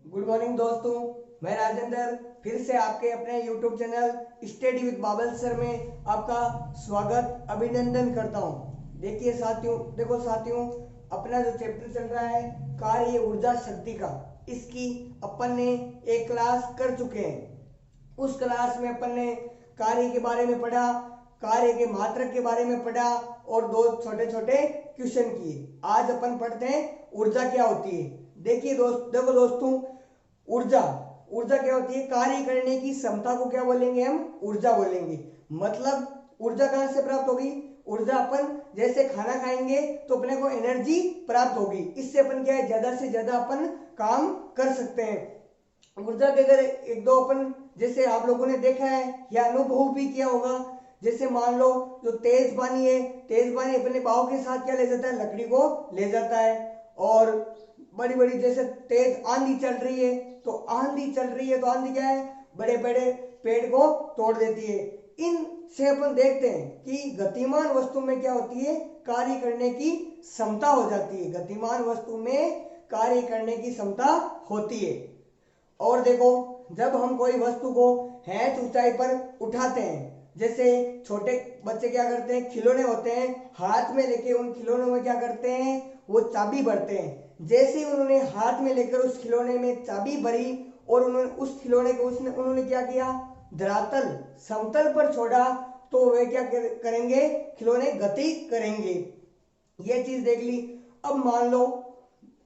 Good morning दोस्तों, मैं राजेंद्र फिर से आपके अपने YouTube channel study with Babal sir में आपका स्वागत अभिनंदन करता हूं। देखिए साथियों, देखो साथियों, अपना जो चैप्टर चल रहा है कार्य ऊर्जा शक्ति का, इसकी अपन ने एक क्लास कर चुके हैं। उस क्लास में अपन ने कार्य के बारे में पढ़ा, कार्य के मात्रक के बारे में पढ़ा और दो छोटे छोटे क्वेश्चन किए। आज अपन पढ़ते हैं ऊर्जा क्या होती है। देखिए देखो दोस्तों, ऊर्जा ऊर्जा क्या होती है? कार्य करने की क्षमता को क्या बोलेंगे? हम ऊर्जा बोलेंगे। मतलब ऊर्जा कहां से प्राप्त होगी? ऊर्जा अपन जैसे खाना खाएंगे तो अपने को एनर्जी प्राप्त होगी, इससे अपन क्या है, ज्यादा से ज्यादा अपन काम कर सकते हैं। ऊर्जा के अगर एक दो अपन जैसे आप लोगों ने देखा है या अनुभव भी किया होगा, जैसे मान लो जो तेज पानी है, तेज पानी अपने बहाव के साथ क्या ले जाता है? लकड़ी को ले जाता है। और बड़ी बड़ी जैसे तेज आंधी चल रही है तो आंधी चल रही है तो आंधी क्या है? बड़े बड़े पेड़ को तोड़ देती है। इन से अपन देखते हैं कि गतिमान वस्तु में क्या होती है? कार्य करने की क्षमता हो जाती है। गतिमान वस्तु में कार्य करने की क्षमता होती है। और देखो, जब हम कोई वस्तु को हैच ऊंचाई पर उठाते हैं, जैसे छोटे बच्चे क्या करते हैं, खिलौने होते हैं, हाथ में लेके उन खिलौनों में क्या करते हैं? वो चाबी भरते हैं। जैसे ही उन्होंने हाथ में लेकर उस खिलौने में चाबी भरी और उन्होंने उस खिलौने को उन्होंने क्या किया? धरातल समतल पर छोड़ा तो वे क्या करेंगे? खिलौने गति करेंगे। ये चीज देख ली। अब मान लो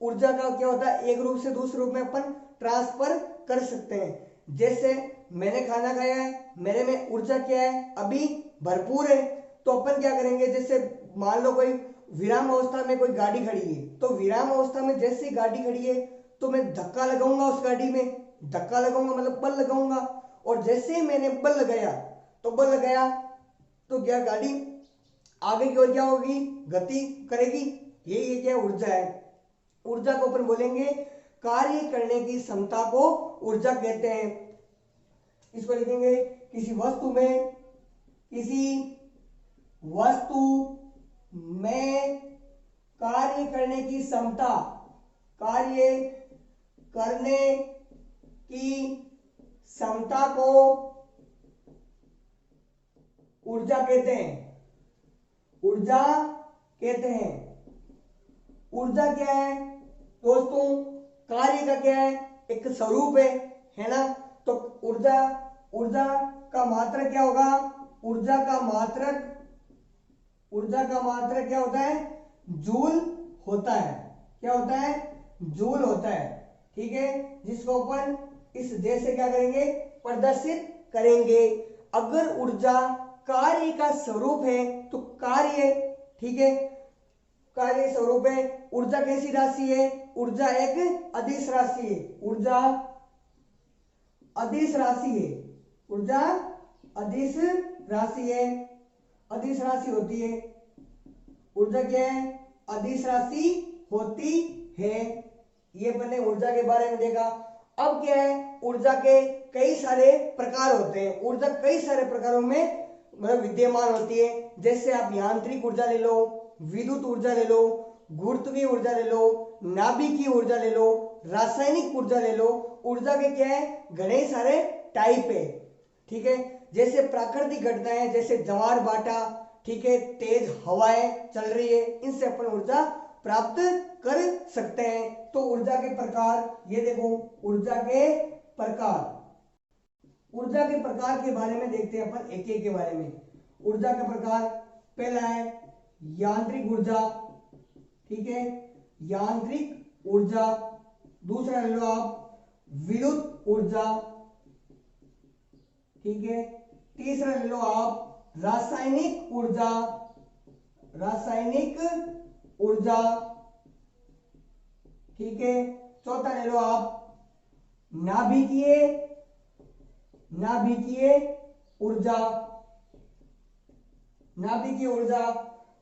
ऊर्जा का क्या होता है? एक रूप से दूसरे रूप में अपन ट्रांसफर कर सकते हैं। जैसे मैंने खाना खाया है, मेरे में ऊर्जा क्या है? अभी भरपूर है। तो अपन क्या करेंगे? जैसे मान लो कोई विराम अवस्था में कोई गाड़ी खड़ी है, तो विराम अवस्था में जैसे गाड़ी खड़ी है तो मैं धक्का लगाऊंगा उस गाड़ी में। धक्का लगाऊंगा मतलब बल लगाऊंगा। और जैसे ही मैंने बल लगाया तो क्या गाड़ी आगे की ओर क्या होगी? गति करेगी। ये क्या ऊर्जा है? ऊर्जा को अपन बोलेंगे कार्य करने की क्षमता को ऊर्जा कहते हैं। इसको लिखेंगे किसी वस्तु में कार्य करने की क्षमता, कार्य करने की क्षमता को ऊर्जा कहते हैं। ऊर्जा कहते हैं। ऊर्जा क्या है दोस्तों? कार्य का क्या है? एक स्वरूप है ना? तो ऊर्जा का मात्रक क्या होगा? ऊर्जा का मात्रक क्या होता है? जूल होता है। क्या होता है? जूल होता है। ठीक है, जिसको अपन इस जैसे क्या करेंगे? प्रदर्शित करेंगे। अगर ऊर्जा कार्य का स्वरूप है तो कार्य, ठीक है, कार्य स्वरूप है। ऊर्जा कैसी राशि है? ऊर्जा एक अदिश राशि है। ऊर्जा अदिश राशि है। ऊर्जा अदिश राशि है। अदिश राशि होती है। ऊर्जा क्या है? अदिश राशि होती है। ये मैंने ऊर्जा के बारे में देखा। अब क्या है? ऊर्जा के कई सारे प्रकार होते हैं। ऊर्जा कई सारे प्रकारों में मतलब विद्यमान होती है। जैसे आप यांत्रिक ऊर्जा ले लो, विद्युत ऊर्जा ले लो, गुरुत्वीय ऊर्जा ले लो, नाभिकीय ऊर्जा ले लो, रासायनिक ऊर्जा ले लो। ऊर्जा के क्या है? घने सारे टाइप है। ठीक है, जैसे प्राकृतिक घटनाएं, जैसे ज्वार भाटा, ठीक है, तेज हवाएं चल रही है, इनसे अपन ऊर्जा प्राप्त कर सकते हैं। तो ऊर्जा के प्रकार ये देखो, ऊर्जा के प्रकार के बारे में देखते हैं अपन एक एक के बारे में। ऊर्जा का प्रकार पहला है यांत्रिक ऊर्जा। ठीक है, यांत्रिक ऊर्जा। दूसरा ले लो आप विद्युत ऊर्जा। ठीक है, तीसरा ले लो आप रासायनिक ऊर्जा। ठीक है, चौथा ले लो आप नाभिकीय ऊर्जा।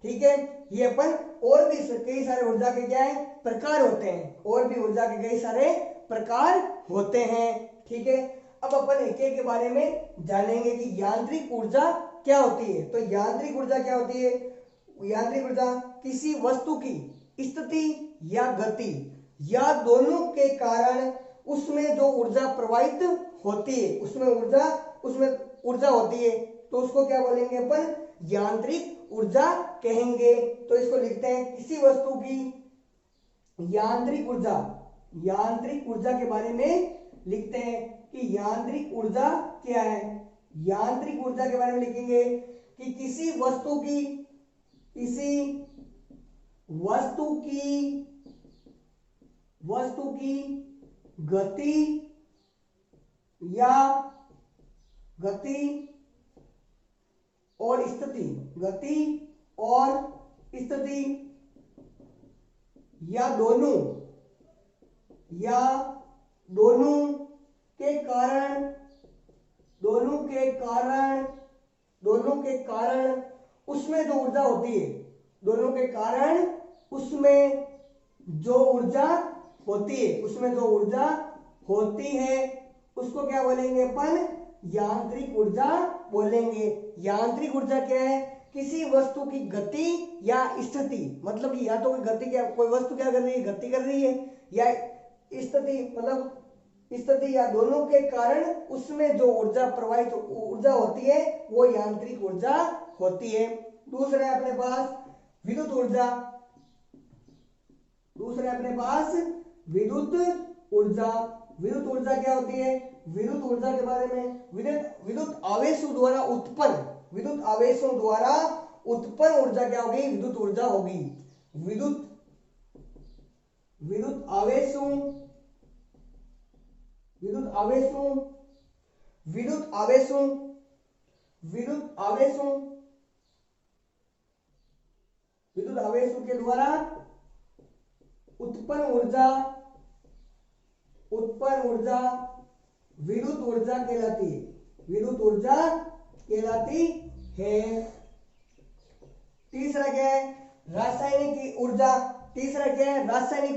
ठीक है, ये अपन और भी कई सारे ऊर्जा के क्या है? प्रकार होते हैं। और भी ऊर्जा के कई सारे प्रकार होते हैं। ठीक है, अब अपन एक एक के बारे में जानेंगे कि यांत्रिक ऊर्जा क्या होती है। तो यांत्रिक ऊर्जा क्या होती है? यांत्रिक ऊर्जा किसी वस्तु की स्थिति या गति या दोनों के कारण उसमें जो ऊर्जा प्रवाहित होती है, उसमें ऊर्जा होती है, तो उसको क्या बोलेंगे अपन, यांत्रिक ऊर्जा कहेंगे। तो इसको लिखते हैं किसी वस्तु की यांत्रिक ऊर्जा के बारे में लिखते हैं कि यांत्रिक ऊर्जा क्या है। यांत्रिक ऊर्जा के बारे में लिखेंगे कि किसी वस्तु की गति और स्थिति या दोनों के कारण उसमें जो ऊर्जा होती है, उसको क्या बोलेंगे अपन, यांत्रिक ऊर्जा बोलेंगे। यांत्रिक ऊर्जा क्या है, किसी वस्तु की गति या स्थिति, मतलब या तो कोई वस्तु क्या कर रही है, गति कर रही है, या स्थिति मतलब स्थिति या दोनों के कारण उसमें जो ऊर्जा होती है वो यांत्रिक ऊर्जा होती है। दूसरा है अपने पास विद्युत ऊर्जा। विद्युत ऊर्जा क्या होती है, विद्युत ऊर्जा के बारे में, विद्युत आवेशों द्वारा उत्पन्न ऊर्जा क्या होगी, विद्युत ऊर्जा होगी। विद्युत आवेशों के द्वारा उत्पन्न ऊर्जा विद्युत ऊर्जा कहलाती है। तीसरा क्या है, रासायनिक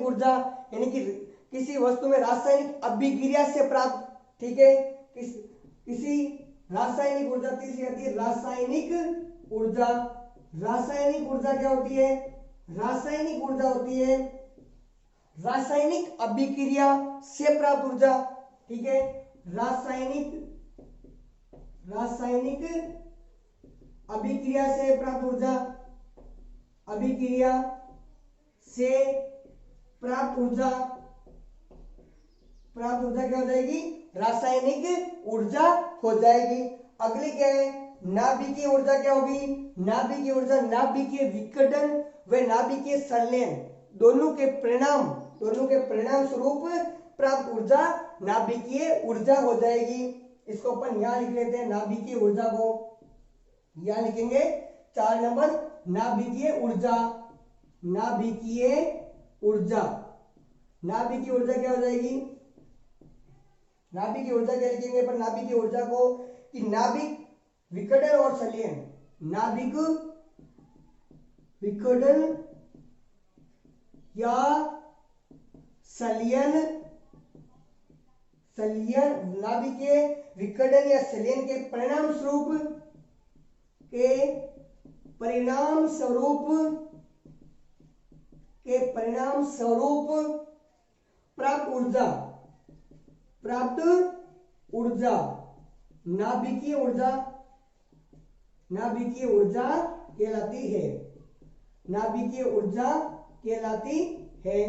ऊर्जा। यानी कि किसी वस्तु में रासायनिक अभिक्रिया से प्राप्त, ठीक है, किसी रासायनिक ऊर्जा। तीसरी आती है रासायनिक ऊर्जा। रासायनिक ऊर्जा क्या होती है, रासायनिक अभिक्रिया से प्राप्त ऊर्जा, ठीक है, रासायनिक अभिक्रिया से प्राप्त ऊर्जा, क्या हो जाएगी, रासायनिक ऊर्जा हो जाएगी। अगली क्या है, नाभिकीय ऊर्जा। क्या होगी, नाभिकीय ऊर्जा, नाभिकीय विकटन व नाभिकीय संलयन दोनों के परिणाम स्वरूप प्राप्त ऊर्जा नाभिकीय ऊर्जा हो जाएगी। इसको अपन यहां लिख लेते हैं, नाभिकीय ऊर्जा को यहां लिखेंगे 4 नंबर, नाभिकीय ऊर्जा क्या हो जाएगी, नाभिकीय ऊर्जा क्या लिखेंगे पर नाभिकीय ऊर्जा को कि नाभिक विकटन और संलयन, नाभिक विकटन या संलयन, नाभिकीय विकटन या संलयन के परिणाम स्वरूप प्राप्त ऊर्जा नाभिकीय ऊर्जा कहलाती है।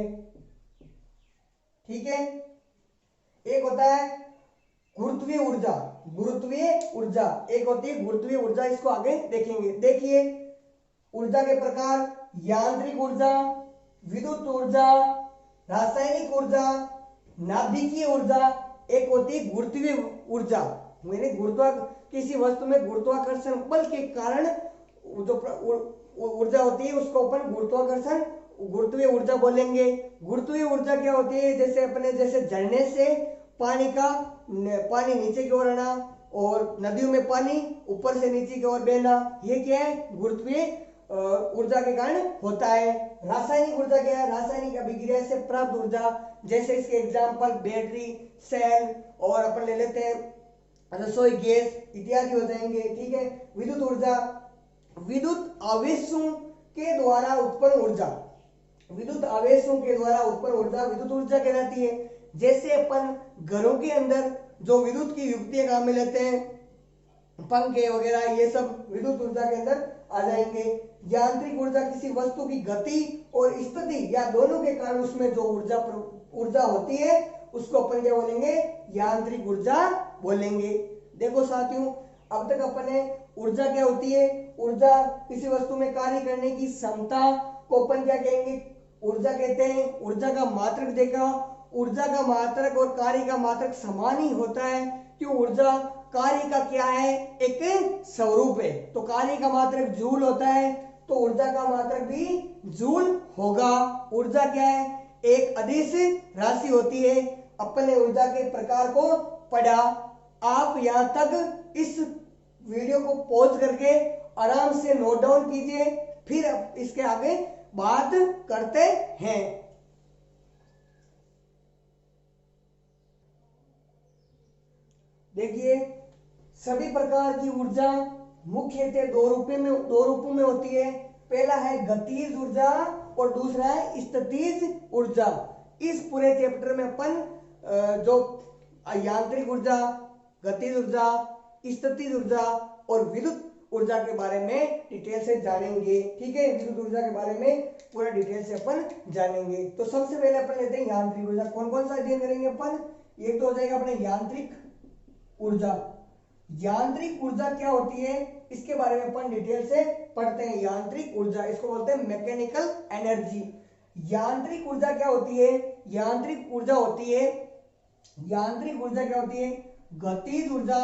ठीक है, एक होता है गुरुत्वीय ऊर्जा, एक होती है गुरुत्वीय ऊर्जा। इसको आगे देखेंगे। देखिए ऊर्जा के प्रकार, यांत्रिक ऊर्जा, विद्युत ऊर्जा, रासायनिक ऊर्जा, नाभिकीय ऊर्जा। एक होती है गुरुत्वीय ऊर्जा, मैंने किसी वस्तु में गुरुत्वाकर्षण बल के कारण जो ऊर्जा होती है उसको अपन गुरुत्वीय ऊर्जा बोलेंगे। गुरुत्वीय ऊर्जा क्या होती है, जैसे झरने से पानी नीचे की ओर आना और नदियों में पानी ऊपर से नीचे की ओर बहना, ये क्या है, गुरुत्वीय ऊर्जा के कारण होता है। रासायनिक ऊर्जा क्या है, रासायनिक अभिक्रिया से प्राप्त ऊर्जा। जैसे इसके एग्जांपल बैटरी, सेल और अपन ले लेते हैं रसोई गैस इत्यादि हो जाएंगे। ठीक है, विद्युत ऊर्जा, विद्युत आवेशों के द्वारा उत्पन्न ऊर्जा, विद्युत ऊर्जा कहलाती है। जैसे अपन घरों के अंदर जो विद्युत की युक्तियां काम में लेते हैं, पंखे वगैरह, ये सब विद्युत ऊर्जा के अंदर आ जाएंगे। यांत्रिक ऊर्जा किसी वस्तु की गति और स्थिति या दोनों के कारण उसमें जो ऊर्जा होती है उसको अपन क्या बोलेंगे, यांत्रिक ऊर्जा बोलेंगे। देखो साथियों, अब तक अपन ने ऊर्जा क्या होती है, ऊर्जा किसी वस्तु में कार्य करने की क्षमता को अपन क्या कहेंगे, ऊर्जा कहते हैं। ऊर्जा का मात्रक देखा, ऊर्जा का मात्रक और कार्य का मात्रक समान ही होता है, क्यों, ऊर्जा कार्य का क्या है, एक स्वरूप है। तो कार्य का मात्रक जूल होता है, तो ऊर्जा का मात्रक भी जूल होगा। ऊर्जा क्या है, एक अदिश राशि होती है। अपन ने ऊर्जा के प्रकार को पढ़ा। आप यहां तक इस वीडियो को पॉज करके आराम से नोट डाउन कीजिए, फिर इसके आगे बात करते हैं। देखिए, सभी प्रकार की ऊर्जा मुख्यतः दो रूपों में होती है। पहला है गतिज ऊर्जा और दूसरा है स्थितिज ऊर्जा। इस पूरे चैप्टर में अपन जो यांत्रिक ऊर्जा, गतिज ऊर्जा, स्थितिज ऊर्जा और विद्युत ऊर्जा के बारे में डिटेल से जानेंगे। ठीक है, विद्युत ऊर्जा के बारे में पूरा डिटेल से अपन जानेंगे। तो सबसे पहले अपन लेते हैं यांत्रिक ऊर्जा। कौन कौन सा अध्ययन करेंगे अपन, एक तो हो जाएगा अपने यांत्रिक ऊर्जा। यांत्रिक ऊर्जा क्या होती है इसके बारे में अपन डिटेल से पढ़ते हैं। यांत्रिक ऊर्जा, इसको बोलते हैं मैकेनिकल एनर्जी। यांत्रिक ऊर्जा क्या होती है, यांत्रिक ऊर्जा होती है, यांत्रिक ऊर्जा क्या होती है, गतिज ऊर्जा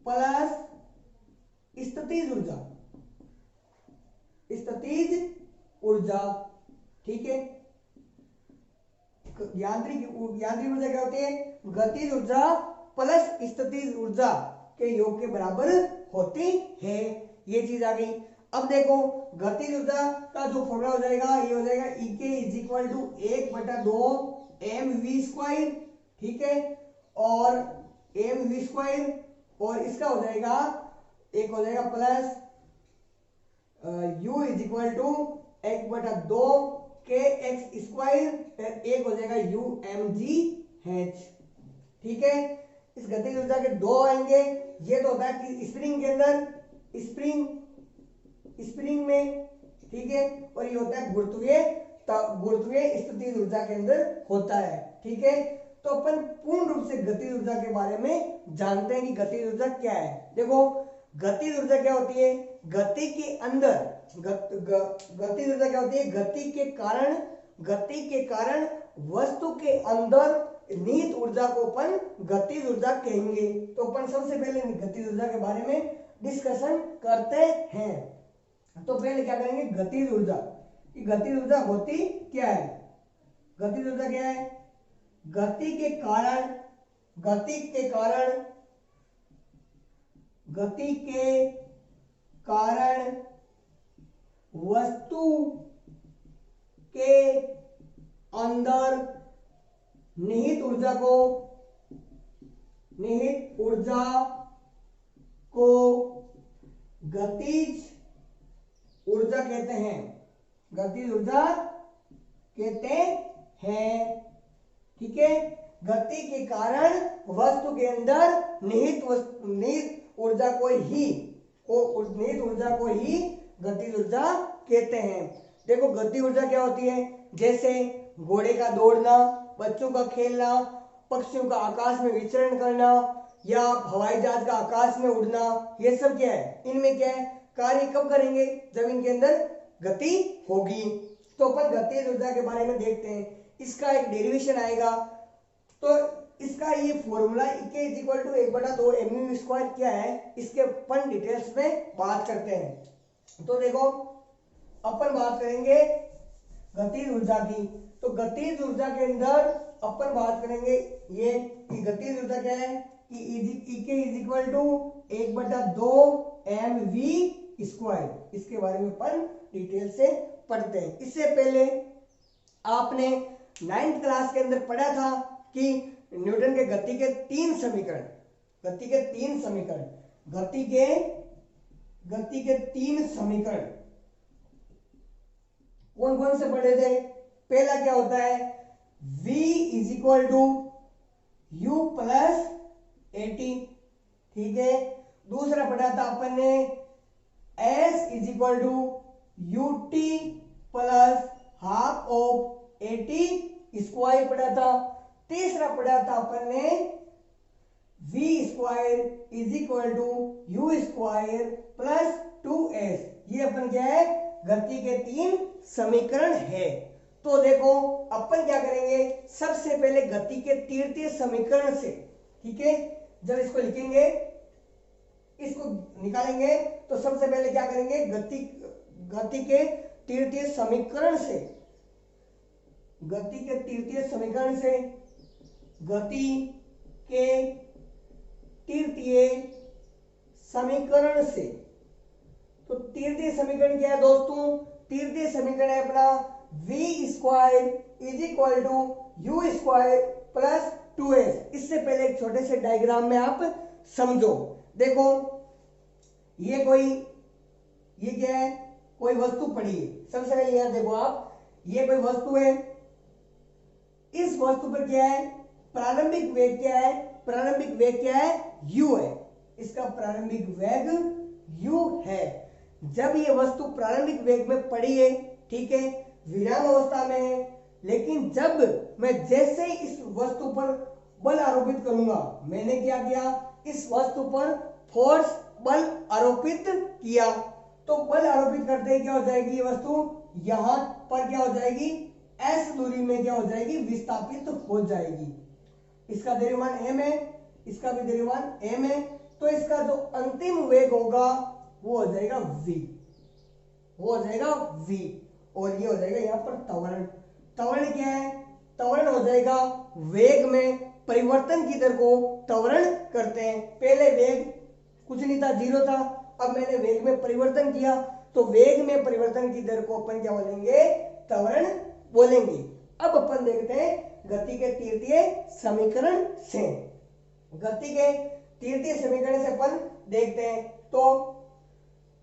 प्लस स्थितिज ऊर्जा, स्थितिज ऊर्जा। ठीक है, यांत्रिक ऊर्जा क्या होती है, गतिज ऊर्जा प्लस स्थितिज ऊर्जा के योग के बराबर होती है। ये चीज आ गई। अब देखो, गतिज ऊर्जा का जो फॉर्मूला हो जाएगा, ये हो जाएगा E is equal to 1/2 mv²। ठीक है, और mv², और इसका हो जाएगा, एक हो जाएगा plus U is equal to 1/2 kx², एक हो जाएगा UmgH। ठीक है, इस गतिज ऊर्जा के दो आएंगे। ये तो होता है कि स्प्रिंग के अंदर, स्प्रिंग में, ठीक है, और ये होता है गुरुत्वीय स्थितिज ऊर्जा के अंदर होता है। ठीक है, तो अपन पूर्ण रूप से गतिज ऊर्जा के बारे में जानते हैं कि गतिज ऊर्जा क्या है। देखो, गतिज ऊर्जा क्या होती है, गति के अंदर गतिज ऊर्जा क्या होती है, गति के कारण वस्तु के अंदर निहित ऊर्जा को अपन गतिज ऊर्जा कहेंगे। तो अपन सबसे पहले गतिज ऊर्जा के बारे में डिस्कशन करते हैं। तो पहले क्या करेंगे, गतिज ऊर्जा कि गतिज ऊर्जा होती क्या है। गतिज ऊर्जा क्या है, गति के कारण वस्तु के अंदर निहित ऊर्जा को गतिज ऊर्जा कहते हैं, गतिज ऊर्जा कहते हैं। ठीक है, गति के कारण वस्तु के अंदर निहित ऊर्जा को ही गतिज ऊर्जा कहते हैं। देखो, गति ऊर्जा क्या होती है, जैसे घोड़े का दौड़ना, बच्चों का खेलना, पक्षियों का आकाश में विचरण करना, या हवाई जहाज का आकाश में उड़ना, ये सब क्या है, इनमें क्या है, कार्य कब करेंगे, जब इनके अंदर गति होगी। तो अपन गतिज ऊर्जा के बारे में देखते हैं। इसका एक डेरिवेशन आएगा, तो इसका ये formula E is equal to 1/2 mv² क्या है, इसके अपन डिटेल्स में बात करते हैं। तो देखो, अपन बात करेंगे गतिज ऊर्जा की। तो गतिज ऊर्जा के अंदर अपन बात करेंगे ये कि गतिज ऊर्जा क्या है कि E is equal to 1/2 mv²। इसके बारे में अपन डिटेल से पढ़ते हैं। इससे पहले आपने 9th क्लास के अंदर पढ़ा था कि न्यूटन के गति के तीन समीकरण कौन कौन से पढ़े थे। पहला क्या होता है, v is equal to u plus 80, ठीक है। दूसरा पढ़ा था अपन ने s is equal to ut plus half of 80 square पढ़ा था। तीसरा पढ़ा था अपन ने v square is equal to u square plus 2s। ये अपन क्या है, गति के 3 समीकरण है। तो देखो अपन क्या करेंगे, सबसे पहले गति के तृतीय समीकरण से, ठीक है, जब इसको लिखेंगे, इसको निकालेंगे, तो सबसे पहले क्या करेंगे, गति के तृतीय समीकरण से, गति के तृतीय समीकरण से, गति के तृतीय समीकरण से। तो तृतीय समीकरण क्या है दोस्तों, तृतीय समीकरण है अपना v square is equal to u square plus 2s। इससे पहले एक छोटे से डायग्राम में आप समझो। देखो ये क्या है, कोई वस्तु पड़ी है। सबसे पहले यहां देखो आप, ये कोई वस्तु है, इस वस्तु पर क्या है, प्रारंभिक वेग क्या है, प्रारंभिक वेग क्या है, u है। इसका प्रारंभिक वेग u है। जब ये वस्तु प्रारंभिक वेग में पड़ी है, ठीक है, विराम अवस्था में है, लेकिन जब मैं जैसे ही इस वस्तु पर बल आरोपित करूंगा, मैंने क्या किया, इस वस्तु पर फोर्स बल आरोपित किया, तो बल आरोपित करते ही क्या हो जाएगी, ये वस्तु यहां पर क्या हो जाएगी, s दूरी में क्या हो जाएगी, विस्थापित हो जाएगी। इसका द्रव्यमान m है, इसका भी द्रव्यमान m है, तो इसका जो अंतिम वेग होगा वो हो जाएगा v, वो हो जाएगा v। और ये हो जाएगा यहाँ पर त्वरण। त्वरण क्या है, त्वरण हो जाएगा वेग में परिवर्तन की दर को त्वरण करते हैं। पहले वेग कुछ नहीं था, 0 था, अब मैंने वेग में परिवर्तन किया, तो वेग में परिवर्तन की दर को अपन क्या बोलेंगे, त्वरण बोलेंगे। अब अपन देखते हैं गति के तृतीय समीकरण से। गति के तृतीय समीकरण से अपन देखते हैं, तो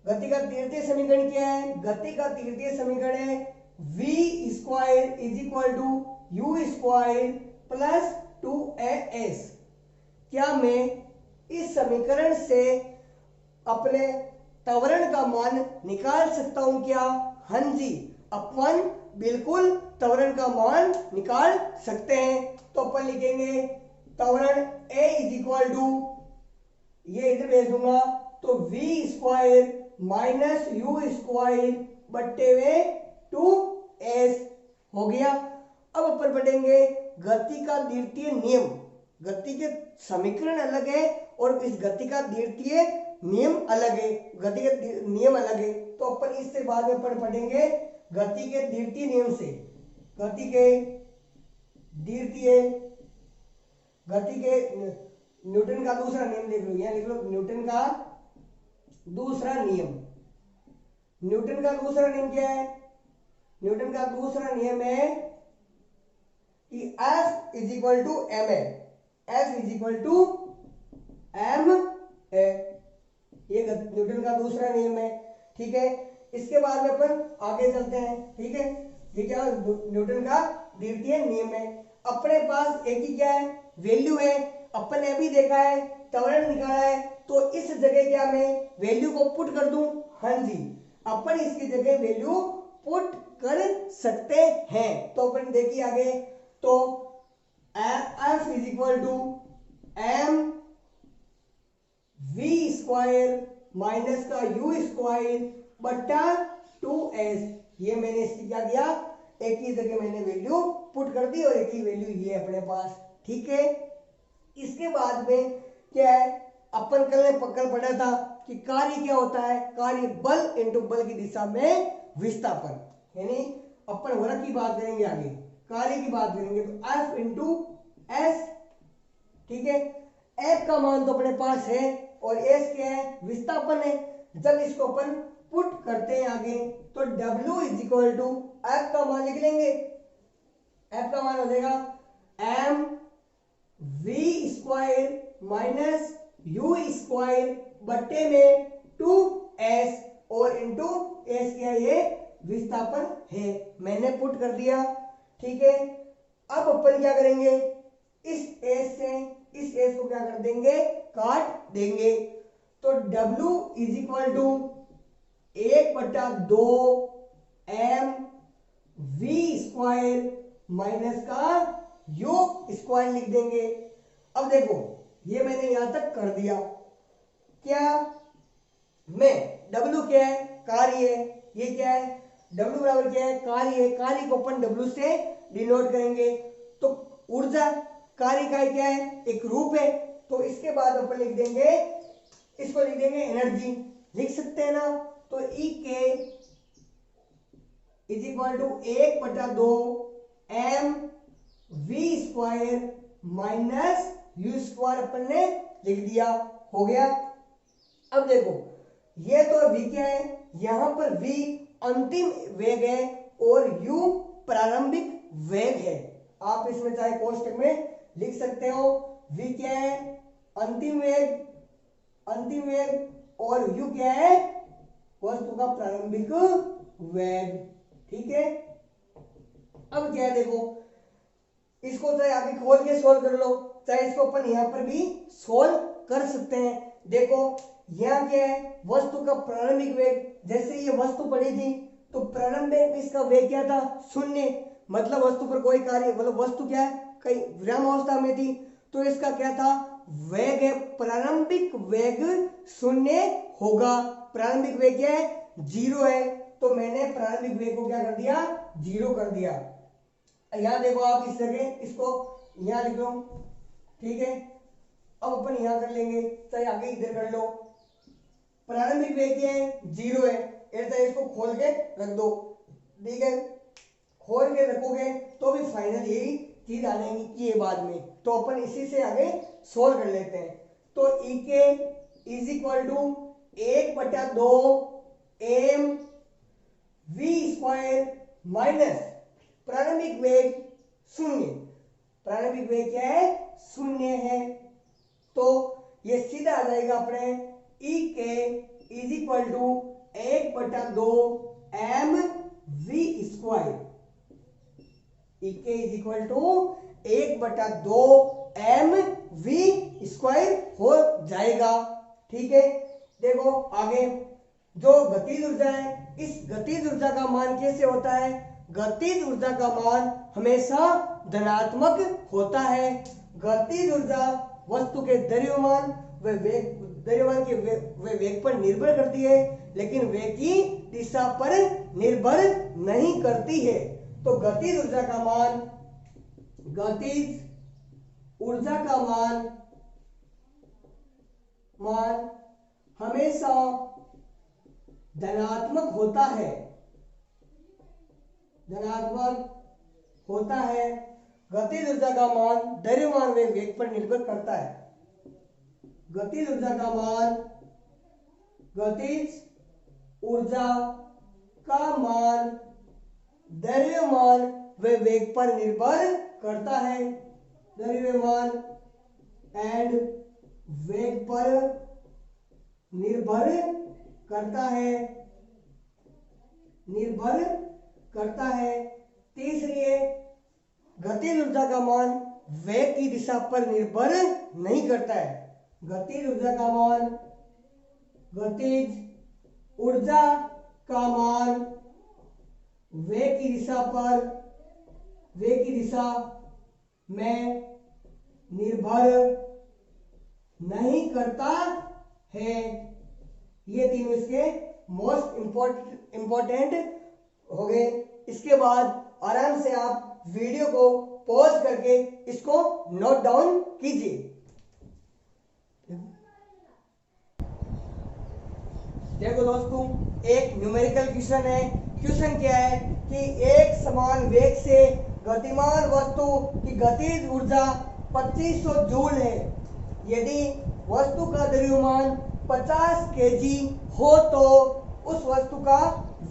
गति का तृतीय समीकरण क्या है, गति का तृतीय समीकरण है v square is equal to u square plus 2as। क्या मैं इस समीकरण से अपने त्वरण का मान निकाल सकता हूं क्या? हाँ जी, अपन बिल्कुल त्वरण का मान निकाल सकते हैं। तो अपन लिखेंगे त्वरण a इज इक्वल टू, ये इधर भेज दूंगा, तो v square minus u square बट्टे में 2s हो गया। अब अपन पढ़ेंगे गति का द्वितीय नियम। गति के समीकरण अलग है और इस गति का द्वितीय नियम अलग है, गति के नियम अलग है। तो अपन इससे बाद में अपन पढ़ेंगे गति के द्वितीय नियम से। गति के न्यूटन का दूसरा नियम लिख लो, यहां लिख लो न्यूटन का दूसरा नियम। न्यूटन का दूसरा नियम क्या है? न्यूटन का दूसरा नियम है कि F is equal to m है। F is equal to m है, ये न्यूटन का दूसरा नियम है। ठीक है, इसके बाद में अपन आगे चलते हैं। ठीक है, ये क्या न्यूटन का द्वितीय नियम है। अपने पास एक ही क्या है, वैल्यू है। अपन ने भी देखा है, त्वरण निकाला है, तो इस जगह क्या मैं वैल्यू को पुट कर दूं? हाँ जी, अपन इसकी जगह वैल्यू पुट कर सकते हैं। तो अपन देखिए आगे, तो F is equal to m v square minus का यू स्क्वायर बटा 2s। ये मैंने इसकी क्या किया, एक ही जगह मैंने वैल्यू पुट कर दी और एक ही वैल्यू ये अपने पास। ठीक है, इसके बाद में क्या है, अपन कल पढ़ा था कि कार्य क्या होता है, कार्य बल इंटू बल की दिशा में विस्थापन, यानी अपन वर्क की बात करेंगे, आगे कार्य की बात करेंगे, तो F इंटू एस। ठीक है, F का मान तो अपने पास है और S क्या है, विस्थापन है। जब इसको अपन पुट करते हैं आगे, तो W is equal to F का मान लिख लेंगे। F का मान हो जाएगा m v square minus u square बट्टे में 2s और इंटू s क्या, ये विस्थापन है, मैंने पुट कर दिया। ठीक है, अब अपन क्या करेंगे, इस एस से इस एस को क्या कर देंगे, काट देंगे। तो W is equal to 1/2 m v square minus का u स्क्वायर लिख देंगे। अब देखो ये मैंने यहां तक कर दिया, क्या मैं W क्या है, कार्य है, ये क्या है, W बराबर क्या है, कार्य है, कार्य को अपन W से डिनोट करेंगे। तो ऊर्जा कार्य का क्या है, एक रूप है, तो इसके बाद अपन लिख देंगे, इसको लिख देंगे एनर्जी, लिख सकते हैं ना। तो E के is equal to 1/2 m v square minus u square अपन ने लिख दिया, हो गया। अब देखो ये तो v क्या है, यहां पर v अंतिम वेग है और u प्रारंभिक वेग है। आप इसमें चाहे कोष्टक में लिख सकते हो, v क्या है, अंतिम वेग और u क्या है, वस्तु का प्रारंभिक वेग, ठीक है। अब क्या है, देखो इसको चाहे आगे खोल के सोल्व कर लो, चाहे इसको अपन यहां पर भी सोल्व कर सकते हैं। देखो यहां क्या है, वस्तु का प्रारंभिक वेग, जैसे ये वस्तु पड़ी थी तो प्रारंभिक इसका वेग क्या था, 0, मतलब वस्तु पर कोई कार्य, मतलब वस्तु क्या है, कई विराम अवस्था में थी, तो इसका क्या था, वेग है, प्रारंभिक वेग 0 होगा। प्रारंभिक वेग क्या है, 0 है, तो मैंने प्रारंभिक वेग को क्या कर दिया, 0 कर दिया। यहां देखो आप इस जगह इसको यहां लिख लो, ठीक है। अब अपन यहां कर लेंगे, चाहे आगे इधर कर लो, प्रारंभिक वेग क्या है, 0 है, ऐसा इसको खोल के रख दो, ठीक है। खोल के रखोगे तो भी फाइनल यही चीज आनेगी कि ये बाद में, तो अपन इसी से आगे सोल्व कर लेते हैं। तो E के is equal to 1/2 m v square minus प्रारंभिक वेग 0, प्रारंभिक वेग क्या है, 0 है, तो ये सीधा आ जाएगा अपने E के is equal to 1/2 m v square, E के is equal to 1/2 m v square हो जाएगा, ठीक है। देखो आगे जो गतिज ऊर्जा है, इस गतिज ऊर्जा का मान कैसे होता है, गतिज ऊर्जा का मान हमेशा धनात्मक होता है। गतिज ऊर्जा वस्तु के द्रव्यमान व वेग पर निर्भर करती है, लेकिन वेग की दिशा पर निर्भर नहीं करती है। तो गतिज ऊर्जा का मान हमेशा धनात्मक होता है, गतिज ऊर्जा का मान द्रव्यमान व वेग पर निर्भर करता है। गतिज ऊर्जा का मान द्रव्यमान व वेग पर निर्भर करता है, द्रव्यमान एंड वेग पर निर्भर करता है। तीसरी है, गतिज ऊर्जा का मान वेग की दिशा पर निर्भर नहीं करता है। गतिज ऊर्जा का मान वेग की दिशा में निर्भर नहीं करता है। ये तीनों इसके मोस्ट इंपॉर्टेंट हो गए। इसके बाद आराम से आप वीडियो को पॉज करके इसको नोट डाउन कीजिए। देखो दोस्तों, एक न्यूमेरिकल क्वेश्चन है। क्वेश्चन क्या है कि एक समान वेग से गतिमान वस्तु की गतिज ऊर्जा 2500 जूल है। यदि वस्तु का द्रव्यमान 50 केजी हो तो उस वस्तु का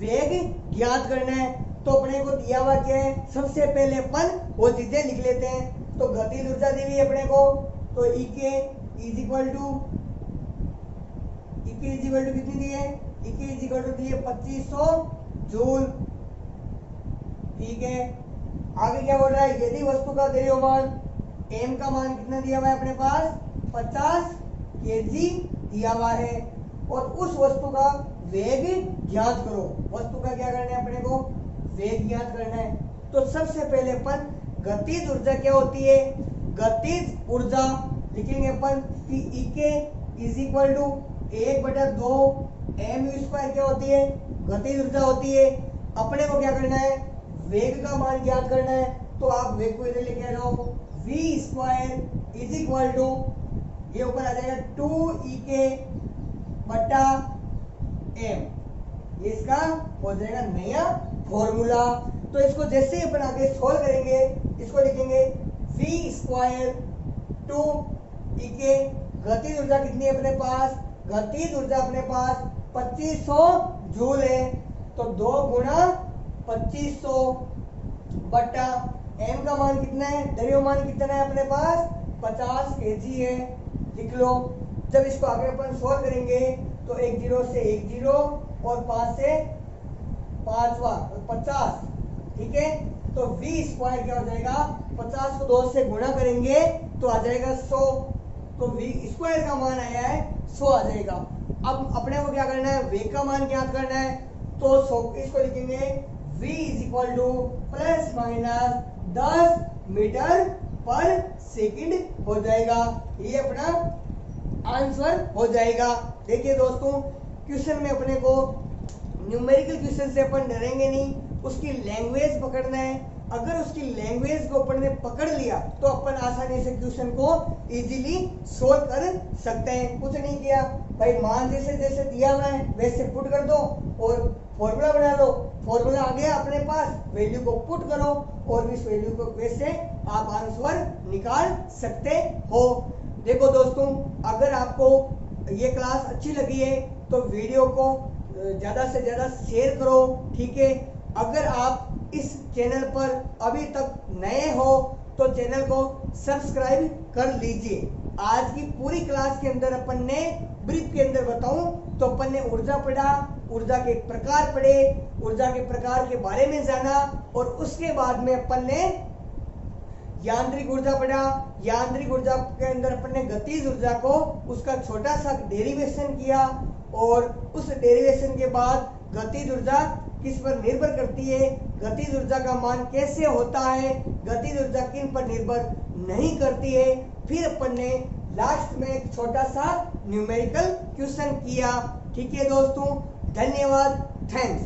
वेग ज्ञात करना है। तो अपने को दिया हुआ क्या है, सबसे पहले अपन वो चीजें लिख लेते हैं। तो गतिज ऊर्जा दी हुई है अपने को, तो E के इज इक्वल टू कितनी दी है, E के इज इक्वल टू दी है 2500 जूल, ठीक है। आगे क्या बोल रहा है, यदि वस्तु का द्रव्यमान m का मान कितना दिया हुआ है अपने पास 50 kg दिया हुआ है और उस वस्तु का वेग ज्ञात करो। वस्तु का क्या करना है अपने को, वेग ज्ञात करना है। तो सबसे पहले अपन गतिज ऊर्जा क्या होती है, गतिज ऊर्जा लिखेंगे अपन कि Ek is equal to 1/2 mv² क्या होती है, गतिज ऊर्जा होती है। अपने को क्या करना है, वेग का मान ज्ञात करना है। तो आप वेग को इधर लेके आ जाओ, v² इज इक्वल टू ये ऊपर आ जाएगा 2Ek/m, ये इसका हो जाएगा नया फॉर्मूला। तो इसको जैसे ही अपन आगे सोल्व करेंगे, इसको लिखेंगे v² 2Ek, गतिज ऊर्जा कितनी है अपने पास, गतिज ऊर्जा अपने पास 2500 जूल है। तो 2 गुणा 2500 बटा m का मान कितना है, द्रव्यमान कितना है अपने पास 50 kg है, लिख लो। जब इसको आगे अपन सोल्व करेंगे तो 1 0 से 1 0 और 5 से 5वां 50, ठीक है। तो v² क्या हो जाएगा, 50 को 2 से गुणा करेंगे तो आ जाएगा 100। तो v² का मान आया है 100 आ जाएगा। अब अपने को क्या करना है, वेग का मान ज्ञात करना है। तो 100 इसको लिखेंगे v is equal to ±10 metre पर सेकंड हो जाएगा। ये अपना आंसर हो जाएगा। देखिए दोस्तों, क्वेश्चन में अपने को न्यूमेरिकल क्वेश्चन से अपन डरेंगे नहीं, उसकी लैंग्वेज पकड़ना है। अगर उसकी लैंग्वेज को अपन ने पकड़ लिया तो अपन आसानी से क्वेश्चन को इजीली सोल्व कर सकते हैं। कुछ नहीं किया भाई, मान जैसे जैसे दिया हुआ है वैसे पुट कर दो और फॉर्मूला बना लो। फॉर्मूला आ गया अपने पास, वैल्यू को पुट करो और इस वैल्यू को वैसे आप आंसर निकाल सकते हो। देखो दोस्तों, अगर आपको ये क्लास अच्छी लगी है तो वीडियो को ज्यादा से ज्यादा शेयर करो, ठीक है। अगर आप इस चैनल पर अभी तक नए हो तो चैनल को सब्सक्राइब कर लीजिए। आज की पूरी क्लास के अंदर अपन ने ब्रीफ के अंदर बताऊं तो अपन ने ऊर्जा पढ़ा, ऊर्जा के प्रकार पढ़े, ऊर्जा के प्रकार के बारे में जाना और उसके बाद में अपन ने यांत्रिक ऊर्जा पढ़ा। यांत्रिक ऊर्जा के अंदर अपन ने गतिज ऊर्जा को उसका छोटा सा डेरिवेशन किया और उस डेरिवेशन के बाद गतिज ऊर्जा किस पर निर्भर करती है, गतिज ऊर्जा का मान कैसे होता है, गतिज ऊर्जा किन पर निर्भर नहीं करती है। फिर अपन ने लास्ट में एक छोटा सा न्यूमेरिकल क्वेश्चन किया, ठीक है दोस्तों। धन्यवाद, थैंक्स।